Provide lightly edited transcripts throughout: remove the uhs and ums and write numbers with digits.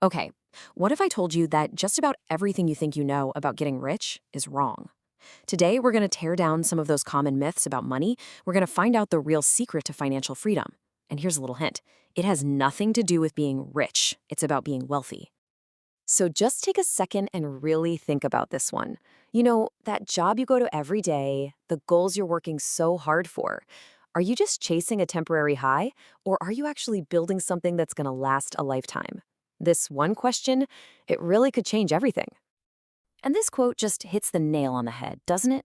Okay, what if I told you that just about everything you think you know about getting rich is wrong? Today, we're going to tear down some of those common myths about money. We're going to find out the real secret to financial freedom. And here's a little hint: it has nothing to do with being rich, it's about being wealthy. So just take a second and really think about this one. You know, that job you go to every day, the goals you're working so hard for. Are you just chasing a temporary high, or are you actually building something that's going to last a lifetime? This one question, it really could change everything. And this quote just hits the nail on the head, doesn't it?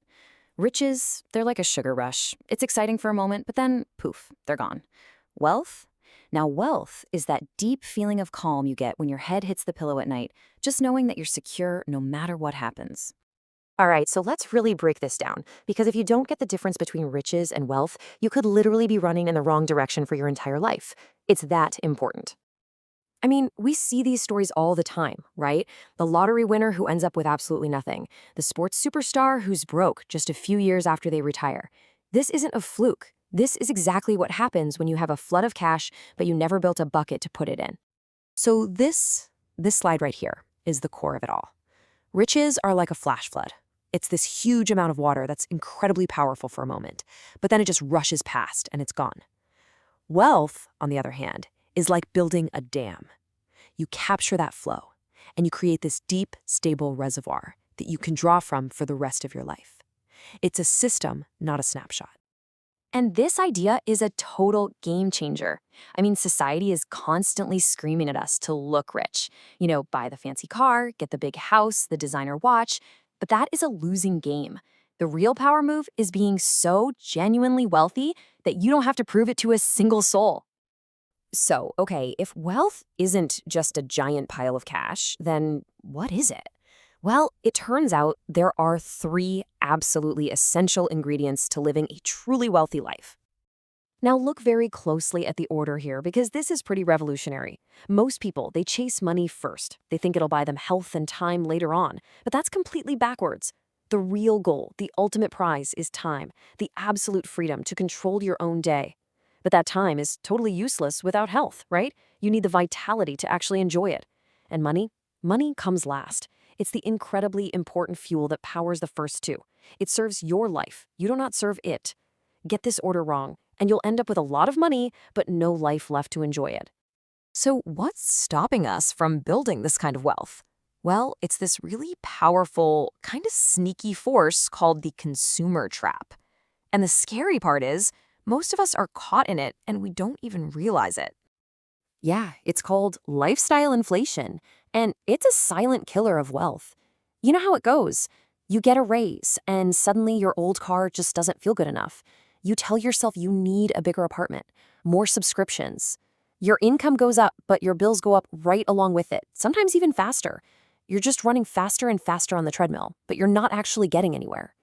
Riches, they're like a sugar rush. It's exciting for a moment, but then poof, they're gone. Wealth? Now, wealth is that deep feeling of calm you get when your head hits the pillow at night, just knowing that you're secure no matter what happens. All right, so let's really break this down, because if you don't get the difference between riches and wealth, you could literally be running in the wrong direction for your entire life. It's that important. I mean, we see these stories all the time, right? The lottery winner who ends up with absolutely nothing, the sports superstar who's broke just a few years after they retire. This isn't a fluke. This is exactly what happens when you have a flood of cash, but you never built a bucket to put it in. So this slide right here is the core of it all. Riches are like a flash flood. It's this huge amount of water that's incredibly powerful for a moment, but then it just rushes past and it's gone. Wealth, on the other hand, is like building a dam. You capture that flow, and you create this deep, stable reservoir that you can draw from for the rest of your life. It's a system, not a snapshot. And this idea is a total game changer. I mean, society is constantly screaming at us to look rich. You know, buy the fancy car, get the big house, the designer watch. But that is a losing game. The real power move is being so genuinely wealthy that you don't have to prove it to a single soul. So, okay, if wealth isn't just a giant pile of cash, then what is it? Well, it turns out there are three absolutely essential ingredients to living a truly wealthy life. Now, look very closely at the order here because this is pretty revolutionary. Most people, they chase money first. They think it'll buy them health and time later on, but that's completely backwards. The real goal, the ultimate prize, is time, the absolute freedom to control your own day. But that time is totally useless without health, right? You need the vitality to actually enjoy it. And money? Money comes last. It's the incredibly important fuel that powers the first two. It serves your life. You do not serve it. Get this order wrong, and you'll end up with a lot of money, but no life left to enjoy it. So what's stopping us from building this kind of wealth? Well, it's this really powerful, kind of sneaky force called the consumer trap. And the scary part is, most of us are caught in it and we don't even realize it. Yeah, it's called lifestyle inflation, and it's a silent killer of wealth. You know how it goes. You get a raise, and suddenly your old car just doesn't feel good enough. You tell yourself you need a bigger apartment, more subscriptions. Your income goes up, but your bills go up right along with it, sometimes even faster. You're just running faster and faster on the treadmill, but you're not actually getting anywhere.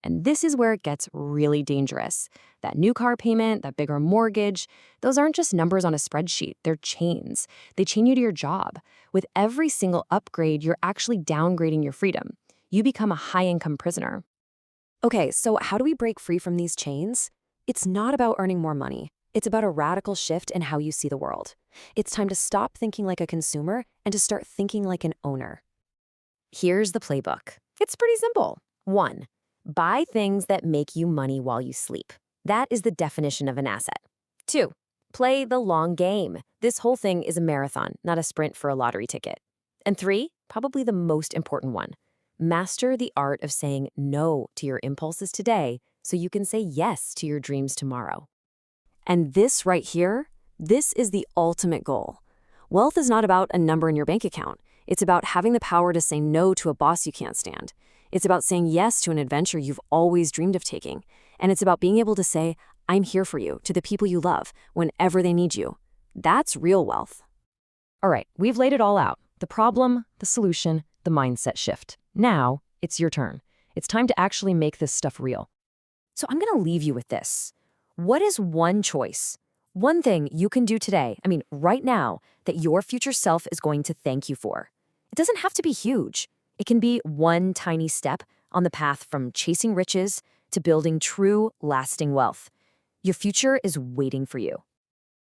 And this is where it gets really dangerous. That new car payment, that bigger mortgage, those aren't just numbers on a spreadsheet, they're chains. They chain you to your job. With every single upgrade, you're actually downgrading your freedom. You become a high-income prisoner. Okay, so how do we break free from these chains? It's not about earning more money. It's about a radical shift in how you see the world. It's time to stop thinking like a consumer and to start thinking like an owner. Here's the playbook. It's pretty simple. 1. Buy things that make you money while you sleep. That is the definition of an asset. 2. Play the long game. This whole thing is a marathon, not a sprint for a lottery ticket. And 3, probably the most important one. Master the art of saying no to your impulses today so you can say yes to your dreams tomorrow. And this right here, this is the ultimate goal. Wealth is not about a number in your bank account. It's about having the power to say no to a boss you can't stand. It's about saying yes to an adventure you've always dreamed of taking. And it's about being able to say, I'm here for you, to the people you love, whenever they need you. That's real wealth. All right, we've laid it all out. The problem, the solution, the mindset shift. Now, it's your turn. It's time to actually make this stuff real. So I'm going to leave you with this. What is one choice, one thing you can do today, right now, that your future self is going to thank you for? It doesn't have to be huge. It can be one tiny step on the path from chasing riches to building true, lasting wealth. Your future is waiting for you.